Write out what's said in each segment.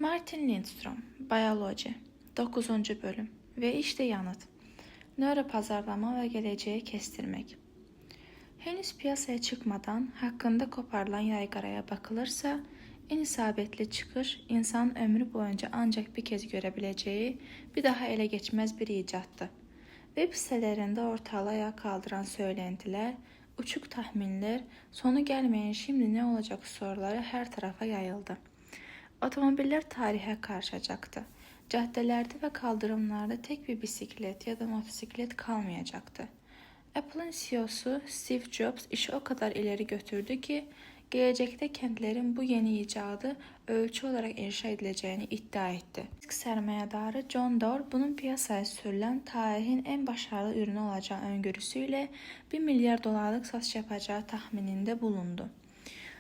Martin Lindstrom, Biyoloji, 9. bölüm ve işte yanıt. Nöropazarlama ve geleceği kestirmek. Henüz piyasaya çıkmadan hakkında koparılan yaygaraya bakılırsa, en isabetli çıkış insan ömrü boyunca ancak bir kez görebileceği, bir daha ele geçmez bir icattı. Web sitelerinde ortalığa kaldıran söylentiler, uçuk tahminler, sonu gelmeyen şimdi ne olacak soruları her tarafa yayıldı. Otomobiller tarihe karışacaktı. Caddelerde ve kaldırımlarda tek bir bisiklet ya da motosiklet kalmayacaktı. Apple'ın CEO'su Steve Jobs işi o kadar ileri götürdü ki, gelecekte kentlerin bu yeni icadı ölçü olarak inşa edileceğini iddia etti. İlk sermayedarı John Doerr bunun piyasaya sürülen tarihin en başarılı ürünü olacağı öngörüsüyle $1 milyar satış yapacağı tahmininde bulundu.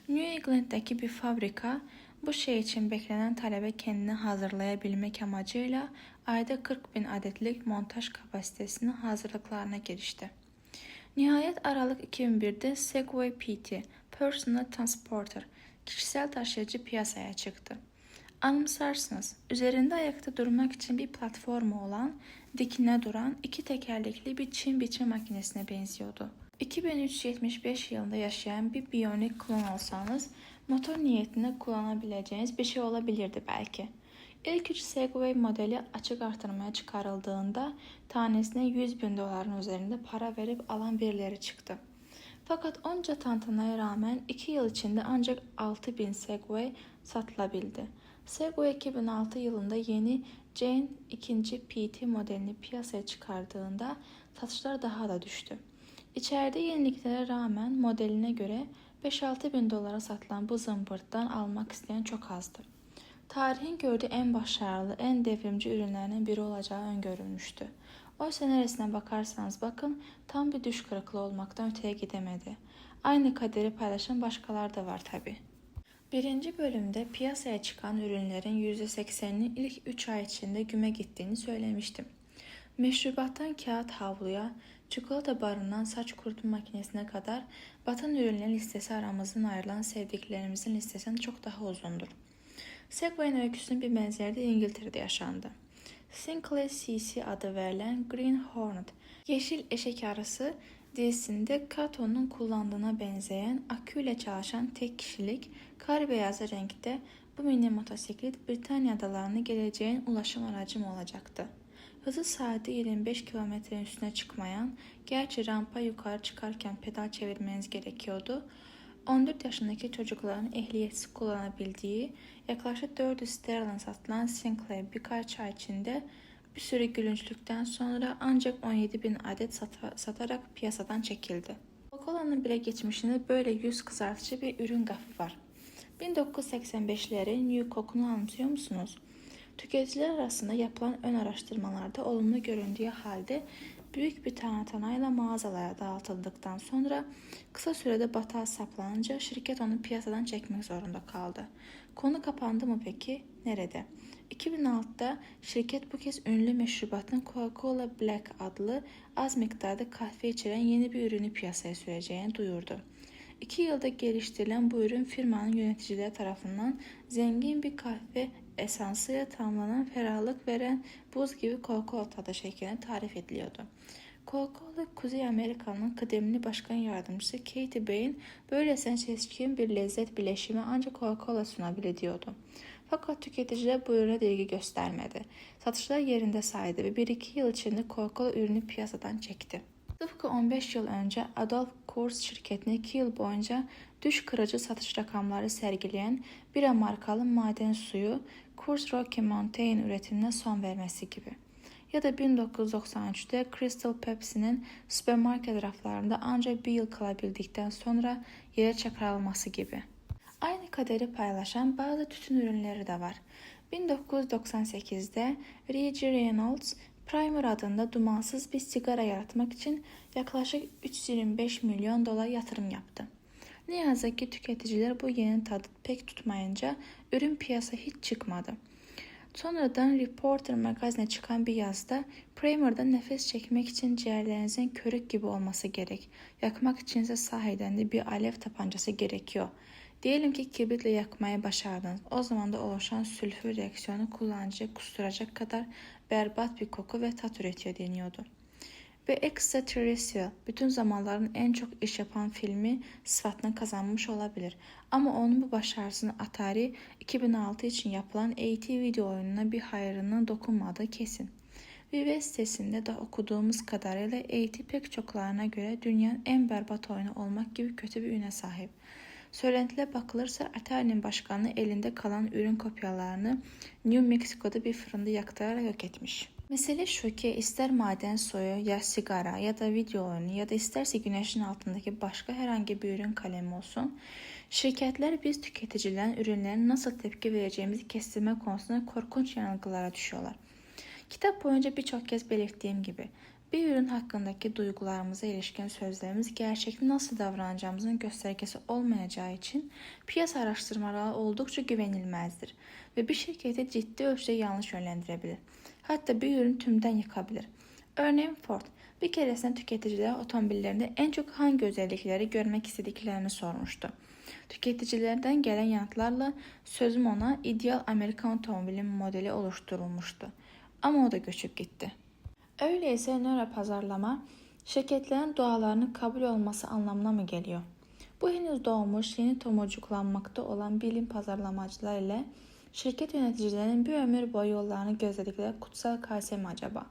New England'daki bir fabrika, bu şey için beklenen talebe kendini hazırlayabilmek amacıyla ayda 40.000 adetlik montaj kapasitesinin hazırlıklarına girişti. Nihayet Aralık 2001'de Segway PT, Personal Transporter, kişisel taşıyıcı piyasaya çıktı. Anımsarsınız, üzerinde ayakta durmak için bir platformu olan, dikine duran iki tekerlekli bir çim biçim makinesine benziyordu. 2375 yılında yaşayan bir biyonik klon olsanız, motor niyetine kullanabileceğiniz bir şey olabilirdi belki. İlk 3 Segway modeli açık artırmaya çıkarıldığında tanesine $100.000 üzerinde para verip alan birileri çıktı. Fakat onca tantanaya rağmen 2 yıl içinde ancak 6.000 Segway satılabildi. Segway 2006 yılında yeni Jane 2. PT modelini piyasaya çıkardığında satışlar daha da düştü. İçeride yeniliklere rağmen modeline göre 5-6 bin dolara satılan bu zımbırttan almak isteyen çok azdı. Tarihin gördüğü en başarılı, en devrimci ürünlerinin biri olacağı öngörülmüştü. Oysa neresine bakarsanız bakın tam bir düş kırıklığı olmaktan öteye gidemedi. Aynı kaderi paylaşan başkalar da var tabi. 1. bölümde piyasaya çıkan ürünlerin %80'inin ilk 3 ay içinde güme gittiğini söylemiştim. Meşrubattan kağıt havluya, çikolata barından saç kurutma makinesine kadar batan ürünlerin listesi aramızdan ayrılan sevdiklerimizin listesinden çok daha uzundur. Segway'ın öyküsünün bir benzeri de İngiltere'de yaşandı. Sinclair CC adı verilen Green Hornet, Yeşil Eşek Arısı dizisinde Kato'nun kullandığına benzeyen aküyle çalışan tek kişilik kar beyazı renkte bu mini motosiklet Britanya adalarına geleceğin ulaşım aracım olacaktı. Hızı saati 25 kilometrenin üstüne çıkmayan, gerçi rampa yukarı çıkarken pedal çevirmeniz gerekiyordu, 14 yaşındaki çocukların ehliyetsiz kullanabildiği yaklaşık 400 sterlin satılan Sinclair birkaç ay içinde bir sürü gülünçlükten sonra ancak 17.000 adet satarak piyasadan çekildi. Coca-Cola'nın bile geçmişinde böyle yüz kızartıcı bir ürün gafı var. 1985'lerin New Coke'unu anımsıyor musunuz? Tüketiciler arasında yapılan ön araştırmalarda olumlu göründüğü halde büyük bir tantanayla mağazalara dağıtıldıktan sonra kısa sürede batağa saplanınca şirket onu piyasadan çekmek zorunda kaldı. Konu kapandı mı peki? Nerede? 2006'da şirket bu kez ünlü meşrubatın Coca-Cola Black adlı az miktarda kahve içeren yeni bir ürünü piyasaya süreceğini duyurdu. 2 yılda geliştirilen bu ürün firmanın yöneticileri tarafından zengin bir kahve esansıyla tamamlanan ferahlık veren buz gibi Coca-Cola tadı şeklinde tarif ediliyordu. Coca-Cola Kuzey Amerika'nın kıdemli başkan yardımcısı Katie Bain böylesine seçkin bir lezzet bileşimi ancak Coca-Cola sunabiliyordu. Fakat tüketiciler bu ürüne de ilgi göstermedi. Satışlar yerinde saydı ve 1-2 yıl içinde Coca-Cola ürünü piyasadan çekti. Tıpkı 15 yıl önce Adolf Coors şirketine 2 yıl boyunca düş kırıcı satış rakamları sergileyen bira markalı maden suyu Coors Rocky Mountain üretimine son vermesi gibi. Ya da 1993'te Crystal Pepsi'nin süpermarket raflarında ancak bir yıl kalabildikten sonra yere çakırılması gibi. Aynı kaderi paylaşan bazı tütün ürünleri de var. 1998'de Reggie Reynolds, Primer adında dumansız bir sigara yaratmak için yaklaşık $325 milyon yatırım yaptı. Ne yazık ki tüketiciler bu yeni tadı pek tutmayınca ürün piyasa hiç çıkmadı. Sonradan Reporter magazine çıkan bir yazıda Primer'da nefes çekmek için ciğerlerinizin körük gibi olması gerek. Yakmak içinse sahiden de bir alev tabancası gerekiyor Diyelim ki kibritle yakmayı başardınız. O zaman da oluşan sülfür reaksiyonu kullanıcıya kusturacak kadar berbat bir koku ve tat üretiyor deniyordu. Ve Extraterrestrial bütün zamanların en çok iş yapan filmi sıfatını kazanmış olabilir. Ama onun bu başarısını Atari 2006 için yapılan AT video oyununa bir hayrının dokunmadığı kesin. Vive sitesinde de okuduğumuz kadarıyla AT pek çoklarına göre dünyanın en berbat oyunu olmak gibi kötü bir üne sahip. Söylentiye bakılırsa Atari'nin başkanı elinde kalan ürün kopyalarını New Mexico'da bir fırında yaktırarak yok etmiş. Mesele şu ki ister maden suyu ya sigara ya da video oyunu ya da isterse güneşin altındaki başka herhangi bir ürün kalemi olsun, şirketler biz tüketicilerin ürünlerine nasıl tepki vereceğimizi kestirme konusunda korkunç yanılgılara düşüyorlar. Kitap boyunca birçok kez belirttiğim gibi bir ürün hakkındaki duygularımıza ilişkin sözlerimiz gerçekte nasıl davranacağımızın göstergesi olmayacağı için piyasa araştırmaları oldukça güvenilmezdir ve bir şirketi ciddi ölçüde yanlış yönlendirebilir. Hatta bir ürün tümden yıkabilir. Örneğin Ford bir keresinde tüketicilere otomobillerinde en çok hangi özellikleri görmek istediklerini sormuştu. Tüketicilerden gelen yanıtlarla sözüm ona ideal Amerikan otomobilin modeli oluşturulmuştu. Ama o da göçüp gitti. Öyleyse nöropazarlama şirketlerin dualarının kabul olması anlamına mı geliyor? Bu henüz doğmuş, yeni tomurcuklanmakta olan bilim pazarlamacılar ile şirket yöneticilerinin bir ömür boyu yollarını gözledikleri kutsal kase mi acaba?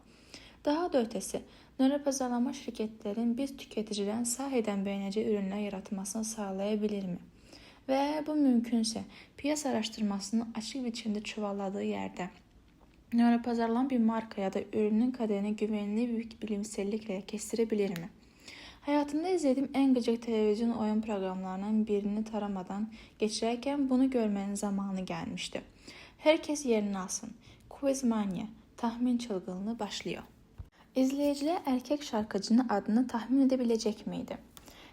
Daha da ötesi, nöropazarlama şirketlerin biz tüketicilerin sahiden beğeneceği ürünler yaratmasını sağlayabilir mi? Ve bu mümkünse piyasa araştırmasının açık biçimde çuvalladığı yerde nöropazarlama bir marka ya da ürünün kaderini güvenli bir bilimsellikle kestirebilir mi? Hayatımda izlediğim en gıcık televizyon oyun programlarının birini taramadan geçirerken bunu görmenin zamanı gelmişti. Herkes yerini alsın. Quizmania, tahmin çılgınlığı başlıyor. İzleyiciler erkek şarkıcının adını tahmin edebilecek miydi?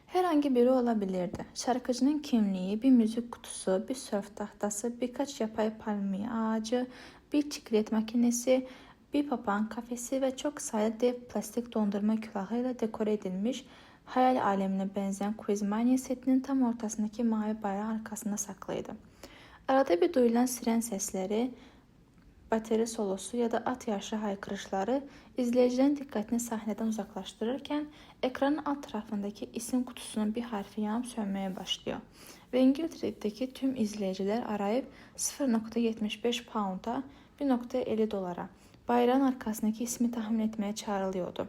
Herhangi biri olabilirdi. Şarkıcının kimliği, bir müzik kutusu, bir sörf tahtası, birkaç yapay palmiye ağacı, bir çiklet makinesi, bir papağan kafesi ve çok sayıda dev plastik dondurma külahıyla dekore edilmiş hayal alemine benzeyen Quizmania setinin tam ortasındaki mavi bayrağı arkasında saklıydı. Arada bir duyulan siren sesleri, bateri solosu ya da at yarışı haykırışları izleyicilerin dikkatini sahneden uzaklaştırırken ekranın alt tarafındaki isim kutusunun bir harfi yanıp sönmeye başlıyor. Ve İngiltere'deki tüm izleyiciler arayıp 0.75 pound'a 1.50 dolara bayrağın arkasındaki ismi tahmin etmeye çağrılıyordu.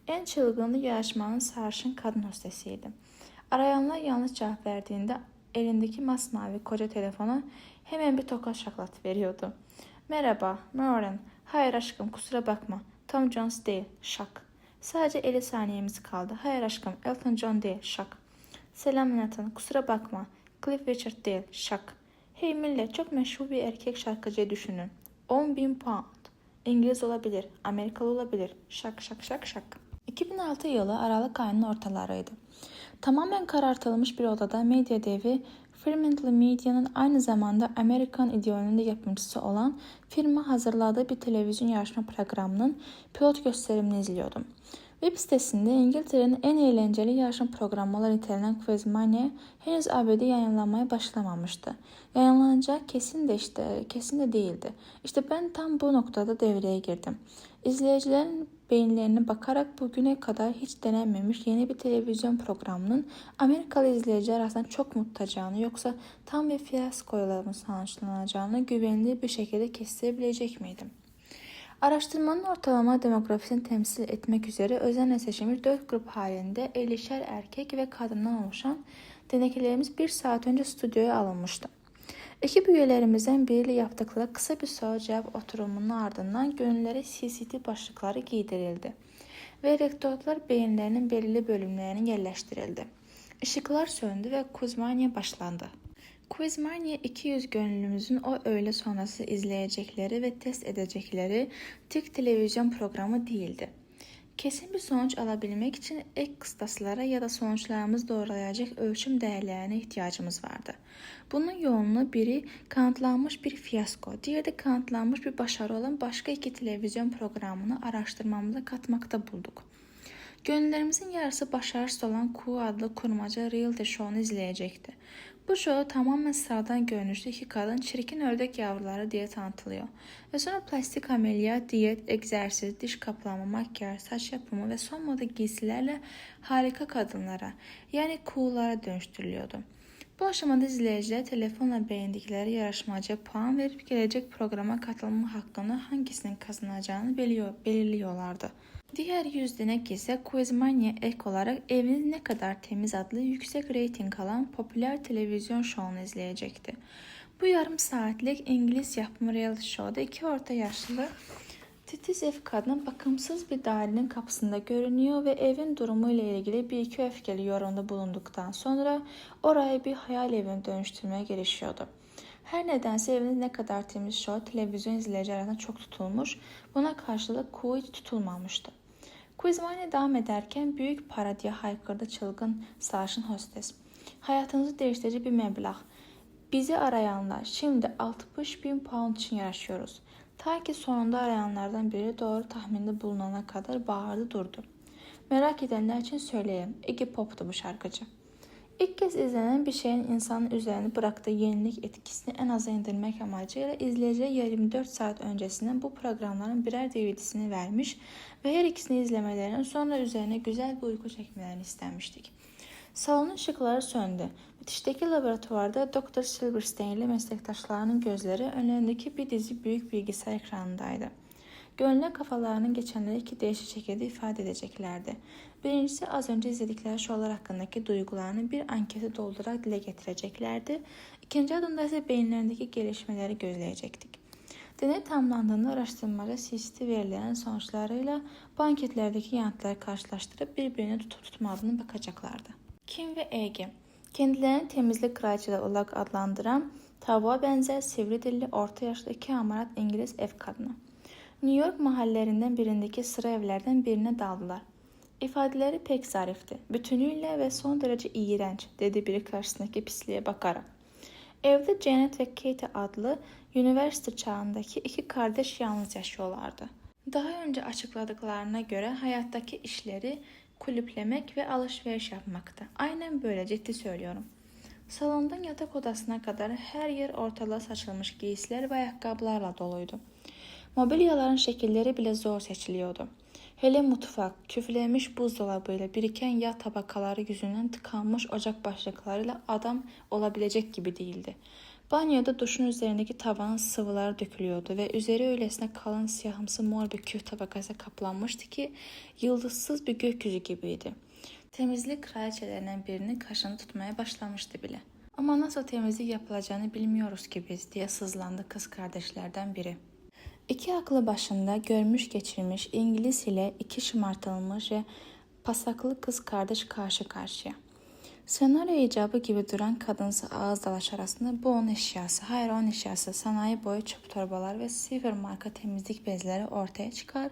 En çılgınlı yarışmanın sarışın kadın hostesiydi. Arayanlar yanlış cevap verdiğinde elindeki masmavi koca telefona hemen bir tokat şaklat veriyordu. Merhaba, Lauren. Hayır aşkım, kusura bakma. Tom Jones değil, şak. Sadece 50 saniyemiz kaldı. Hayır aşkım, Elton John değil, şak. Selam Nathan, kusura bakma. Cliff Richard değil, şak. Hey millet, çok meşhur bir erkek şarkıcıyı düşünün. 10.000 pound. İngiliz olabilir, Amerikalı olabilir. Şak şak şak şak. 2006 yılı Aralık ayının ortalarıydı. Tamamen karartılmış bir odada medya devi Fremantle Media'nın aynı zamanda Amerikan Idol'ünün de yapımcısı olan firma hazırladığı bir televizyon yarışma programının pilot gösterimini izliyordum. Web sitesinde İngiltere'nin en eğlenceli yarışma programı olarak nitelenen Quizmania henüz ABD'de yayınlanmaya başlamamıştı. Yayınlanacağı kesin de değildi. İşte ben tam bu noktada devreye girdim. İzleyicilerin beyinlerine bakarak bugüne kadar hiç denenmemiş yeni bir televizyon programının Amerikalı izleyiciler arasında çok mu tutacağını yoksa tam bir fiyaskoyla mı sonuçlanacağını güvenilir bir şekilde kestirebilecek miydim? Araştırmanın ortalama demografisini temsil etmek üzere özenle seçilmiş 4 grup halinde 50'şer erkek ve kadından oluşan deneklerimiz 1 saat önce stüdyoya alınmıştı. Ekip üyelerimizden biriyle yaptıkları kısa bir soru cevap oturumunun ardından gönüllere CCTV başlıkları giydirildi ve elektrotlar beyinlerinin belirli bölümlerine yerleştirildi. Işıklar söndü ve Quizmania başlandı. Quizmania 200 gönüllümüzün o öğle sonrası izleyecekleri ve test edecekleri tek televizyon programı değildi. Kesin bir sonuç alabilmek için ek kıstaslara ya da sonuçlarımızı doğrulayacak ölçüm değerlerine ihtiyacımız vardı. Bunun yoğunluğu biri kanıtlanmış bir fiyasko, diğeri de kanıtlanmış bir başarı olan başka iki televizyon programını araştırmamıza katmakta bulduk. Gönüllerimizin yarısı başarısız olan Q adlı kurmaca reality show'unu izleyecekti. Bu şoda tamamen sıradan görünüşlü iki kadın çirkin ördek yavruları diye tanıtılıyor. Ve sonra plastik ameliyat, diyet, egzersiz, diş kaplama, makyaj, saç yapımı ve son moda giysilerle harika kadınlara, yani cool'lara dönüştürülüyordu. Bu aşamada izleyiciler telefonla beğendikleri yarışmacıya puan verip gelecek programa katılma hakkında hangisinin kazanacağını belirliyorlardı. Diğer yüzdenek ise Quizmania ek olarak Eviniz Ne Kadar Temiz adlı yüksek reyting alan popüler televizyon şovunu izleyecekti. Bu yarım saatlik İngiliz yapımı reality show'da iki orta yaşlı titiz ev kadını bakımsız bir dairenin kapısında görünüyor ve evin durumu ile ilgili bir iki öfkeli yorumda bulunduktan sonra orayı bir hayal evine dönüştürmeye girişiyordu. Her nedense Eviniz Ne Kadar Temiz show televizyon izleyici arasında çok tutulmuş, buna karşılık Q hiç tutulmamıştı. Quizmania devam ederken büyük para diye haykırdı çılgın sarışın hostes. Hayatınızı değiştirici bir meblağ. Bizi arayanlar, şimdi 60.000 pound için yarışıyoruz. Ta ki sonunda arayanlardan biri doğru tahminde bulunana kadar bağırdı durdu. Merak edenler için söyleyeyim, Iggy Pop'tu bu şarkıcı. İlk kez izlenen bir şeyin insanın üzerine bıraktığı yenilik etkisini en aza indirmek amacıyla izleyiciye 24 saat öncesinden bu programların birer DVD'sini vermiş ve her ikisini izlemelerinin sonra üzerine güzel bir uyku çekmelerini istemiştik. Salonun ışıkları söndü. Bitişteki laboratuvarda Dr. Silverstein ile meslektaşlarının gözleri önlerindeki bir dizi büyük bilgisayar ekranındaydı. Gönlüne kafalarının geçenleri iki değişik şekilde ifade edeceklerdi. Birincisi az önce izledikleri şovlar hakkındaki duygularını bir ankete doldurarak dile getireceklerdi. İkinci adımda ise beyinlerindeki gelişmeleri gözleyecektik. Deney tamamlandığında araştırmacı CCTV verilerin sonuçlarıyla bu anketlerdeki yanıtları karşılaştırıp birbirini tutup tutmadığını bakacaklardı. Kim ve Ege, kendilerini temizlik kraliçeleri olarak adlandıran tavuğa benzer sivri dilli orta yaşlı iki hamarat İngiliz ev kadını. New York mahallelerinden birindeki sıra evlerden birine daldılar. İfadeleri pek zarifti. Bütünüyle ve son derece iğrenç, dedi biri karşısındaki pisliğe bakarak. Evde Janet ve Katie adlı üniversite çağındaki iki kardeş yalnız yaşıyorlardı. Daha önce açıkladıklarına göre hayattaki işleri kulüplemek ve alışveriş yapmaktı. Aynen böyle, ciddi söylüyorum. Salondan yatak odasına kadar her yer ortalığa saçılmış giysiler ve ayakkabılarla doluydu. Mobilyaların şekilleri bile zor seçiliyordu. Hele mutfak, küflenmiş buzdolabıyla biriken yağ tabakaları yüzünden tıkanmış ocak başlıklarıyla adam olabilecek gibi değildi. Banyoda duşun üzerindeki tavanın sıvıları dökülüyordu ve üzeri öylesine kalın siyahımsı mor bir küf tabakası kaplanmıştı ki yıldızsız bir gökyüzü gibiydi. Temizlik kraliçelerinden birini kaşını tutmaya başlamıştı bile. Ama nasıl temizlik yapılacağını bilmiyoruz ki biz, diye sızlandı kız kardeşlerden biri. İki aklı başında görmüş geçirmiş İngiliz ile iki şımartılmış ve pasaklı kız kardeş karşı karşıya. Senaryo icabı gibi duran kadınsı ağız dalaş arasında bu onun eşyası, hayır onun eşyası, sanayi boyu çöp torbalar ve Silver marka temizlik bezleri ortaya çıkar.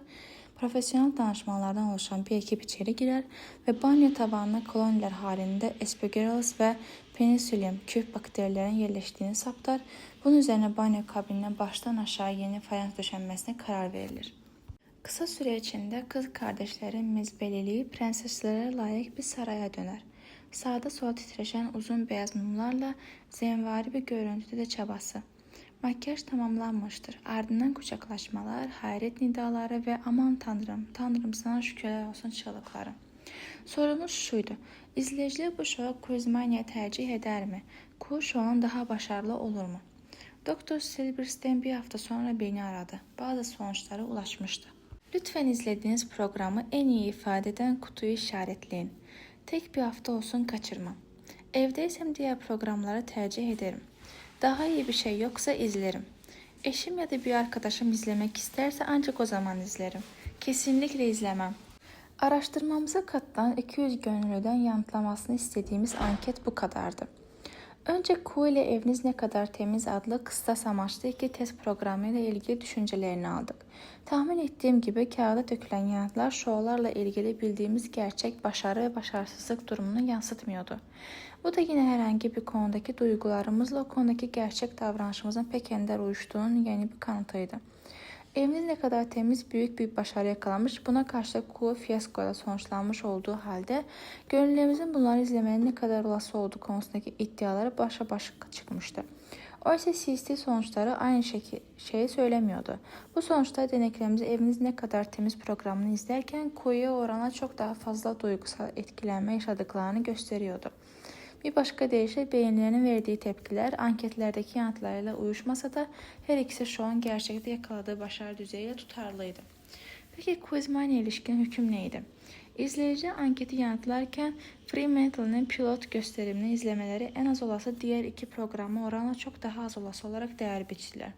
Profesyonel danışmanlardan oluşan bir ekip içeri girer ve banyo tabanına koloniler halinde Aspergillus ve Penicillium küf bakterilerin yerleştiğini saptar. Bunun üzerine banyo kabinine baştan aşağı yeni fayans döşenmesine karar verilir. Kısa süre içinde kız kardeşlerin mezbeliliği prenseslere layık bir saraya döner. Sağda solda titreşen uzun beyaz mumlarla zenvari bir görüntüde de çabası. Makyaj tamamlanmıştır. Ardından kucaklaşmalar, hayret nidaları ve aman tanrım, tanrım sana şükürler olsun çığlıkları. Sorumuz şuydu. İzleyiciler bu şovu Quizmania tercih eder mi? Q şovun daha başarılı olur mu? Dr. Silverstein bir hafta sonra beni aradı. Bazı sonuçlara ulaşmıştı. Lütfen izlediğiniz programı en iyi ifade eden kutuyu işaretleyin. Tek bir hafta olsun kaçırmam. Evdeysem diğer programları tercih ederim. Daha iyi bir şey yoksa izlerim. Eşim ya da bir arkadaşım izlemek isterse ancak o zaman izlerim. Kesinlikle izlemem. Araştırmamıza katılan 200 gönüllüden yanıtlamasını istediğimiz anket bu kadardı. Önce Q ile Eviniz Ne Kadar Temiz adlı kıstas amaçlı iki test programı ile ilgili düşüncelerini aldık. Tahmin ettiğim gibi kağıda dökülen yanıtlar şovlarla ilgili bildiğimiz gerçek başarı ve başarısızlık durumunu yansıtmıyordu. Bu da yine herhangi bir konudaki duygularımızla o konudaki gerçek davranışımızın pek ender uyuştuğunun yeni bir kanıtıydı. Eviniz ne kadar temiz büyük bir başarı yakalamış. Buna karşı da Kuğu fiyaskoyla sonuçlanmış olduğu halde gönüllerimizin bunları izlemenin ne kadar olası olduğu konusundaki iddiaları başa baş çıkmıştı. Oysa CST sonuçları aynı şeyi söylemiyordu. Bu sonuçlar deneklerimizi eviniz ne kadar temiz programını izlerken Kuğu'ya oranla çok daha fazla duygusal etkilenme yaşadıklarını gösteriyordu. Bir başka deyişle beyinlerinin verdiği tepkiler anketlerdeki yanıtlarıyla uyuşmasa da her ikisi şu an gerçekte yakaladığı başarı düzeyiyle tutarlıydı. Peki Quizmania ilişkin hüküm neydi? İzleyici anketi yanıtlarken Fremantle'nin pilot gösterimini izlemeleri en az olası diğer iki programı oranla çok daha az olası olarak değer biçtiler.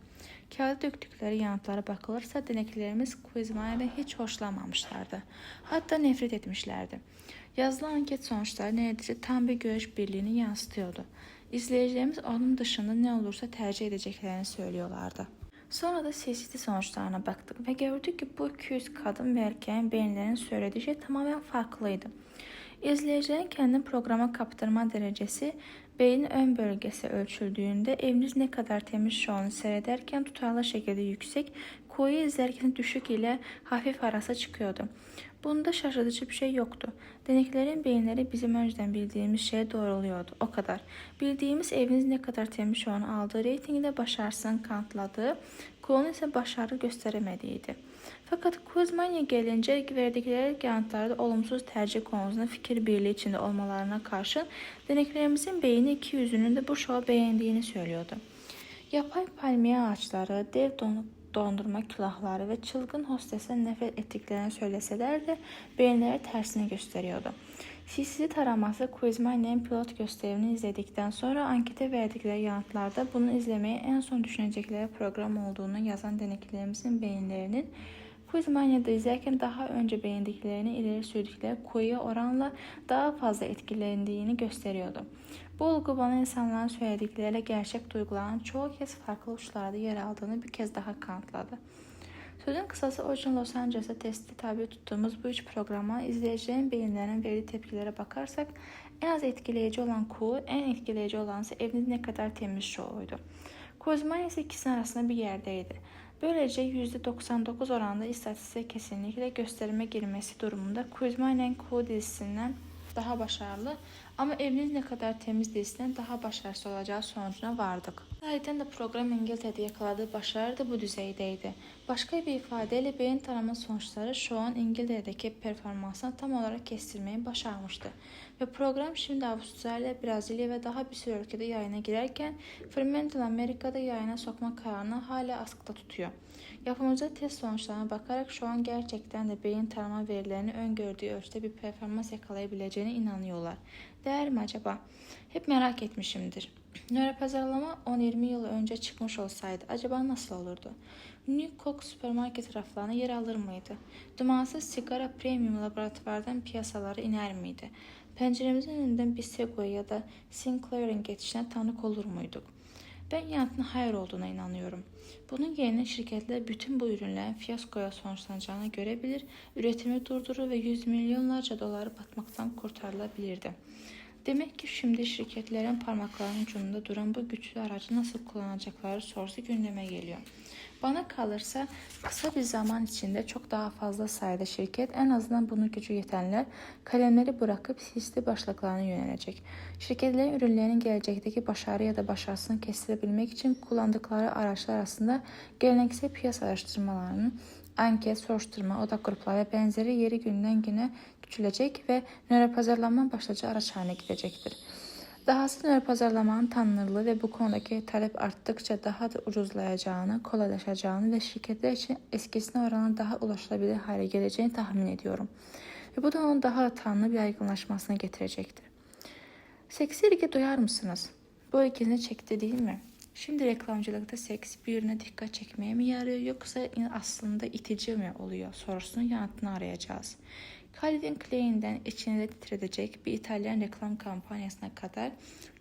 Kağıda döktükleri yanıtlara bakılırsa deneklerimiz Quizmania'dan hiç hoşlanmamışlardı. Hatta nefret etmişlerdi. Yazılı anket sonuçları neredeyse tam bir görüş birliğini yansıtıyordu. İzleyicilerimiz onun dışında ne olursa tercih edeceklerini söylüyorlardı. Sonra da CST sonuçlarına baktık ve gördük ki bu 200 kadın ve erkeğin beyinlerinin söylediği şey tamamen farklıydı. İzleyicilerin kendi programa kaptırma derecesi beynin ön bölgesi ölçüldüğünde eviniz ne kadar temiz şovunu seyrederken tutarlı şekilde yüksek, koyu izlerken düşük ile hafif arası çıkıyordu. Bunda şaşırtıcı bir şey yoktu. Deneklerin beyinleri bizim önceden bildiğimiz şeye doğruluyordu. O kadar. Bildiğimiz eviniz ne kadar temiz şovunu aldığı reytingde başarısını kanıtladığı, konu ise başarı gösteremediydi. Fakat Quizmania gelince verdikleri yanıtlarda olumsuz tercih konusunda fikir birliği içinde olmalarına karşın deneklerimizin beyni iki yüzünün de bu şovu beğendiğini söylüyordu. Yapay palmiye ağaçları, dev dondurma külahları ve çılgın hostese nefret ettiklerini söyleseler de beyinleri tersini gösteriyordu. CST taraması Quizmania'nın pilot gösterimini izledikten sonra ankete verdikleri yanıtlarda bunu izlemeyi en son düşünecekleri program olduğunu yazan deneklerimizin beyinlerinin Quizmania'da izlerken daha önce beğendiklerini ileri sürdükleri Kuğu'ya oranla daha fazla etkilendiğini gösteriyordu. Bu olgu bana insanların söyledikleriyle gerçek duyguların çoğu kez farklı uçlarda yer aldığını bir kez daha kanıtladı. Sözün kısası Origin Los Angeles'a testi tabi tuttuğumuz bu üç programa izleyicilerin beyinlerinin verdiği tepkilere bakarsak en az etkileyici olan Kuğu, en etkileyici olan ise eviniz ne kadar temiz şovuydu. Quizmania ise ikisinin arasında bir yerdeydi. Böylece %99 oranında istatistiğe kesinlikle gösterime girmesi durumunda Quizmania'nın Kuğu dizisinden daha başarılı ama eviniz ne kadar temiz dizisinden daha başarısız olacağı sonucuna vardık. Zaten de program İngiltere'de yakaladığı başarı da bu düzeydeydi. Başka bir ifadeyle beyin tarama sonuçları şu an İngiltere'deki performansını tam olarak kestirmeyi başarmıştı. Ve program şimdi Avustralya, Brezilya ve daha bir sürü ülkede yayına girerken Fremantle Amerika'da yayına sokma kararını hala askıda tutuyor. Yapımcı test sonuçlarına bakarak şu an gerçekten de beyin tarama verilerini öngördüğü ölçüde bir performans yakalayabileceğine inanıyorlar. Değer mi acaba? Hep merak etmişimdir. Nöropazarlama 10-20 yıl önce çıkmış olsaydı acaba nasıl olurdu? New Coke süpermarket raflarına yer alır mıydı? Dumansız sigara premium laboratuvardan piyasalara iner miydi? Penceremizin önünden bir Segway ya da Sinclair'in geçişine tanık olur muyduk? Ben yanıtın hayır olduğuna inanıyorum. Bunun yerine şirketler bütün bu ürünlerin fiyaskoya sonuçlanacağını görebilir, üretimi durdurur ve yüz milyonlarca doları batmaktan kurtarılabilirdi. Demek ki şimdi şirketlerin parmaklarının ucunda duran bu güçlü aracı nasıl kullanacakları sorusu gündeme geliyor. Bana kalırsa kısa bir zaman içinde çok daha fazla sayıda şirket, en azından bunu gücü yetenler, kalemleri bırakıp sisli başlıklarına yönelecek. Şirketlerin ürünlerinin gelecekteki başarı ya da başarısını kestirebilmek için kullandıkları araçlar arasında geleneksel piyasa araştırmalarının, anket, soruşturma, odak grupları ve benzeri yeri günden güne küçülecek ve nöropazarlama başlıca araç haline gidecektir. Dahası nöropazarlamanın tanınırlığı ve bu konudaki talep arttıkça daha da ucuzlayacağını, kolaylaşacağını ve şirketler için eskisine oranla daha ulaşılabilir hale geleceğini tahmin ediyorum. Ve bu da onun daha tanınır bir yaygınlaşmasına getirecektir. Seksi ilgi duyar mısınız? Bu ilginizi çekti değil mi? Şimdi reklamcılıkta seks bir ürüne dikkat çekmeye mi yarıyor yoksa aslında itici mi oluyor sorusunun yanıtını arayacağız. Calvin Klein'den içini titredecek bir İtalyan reklam kampanyasına kadar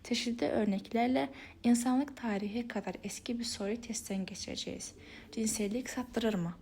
çeşitli örneklerle insanlık tarihi kadar eski bir soruyu testten geçireceğiz. Cinsellik saptırır mı?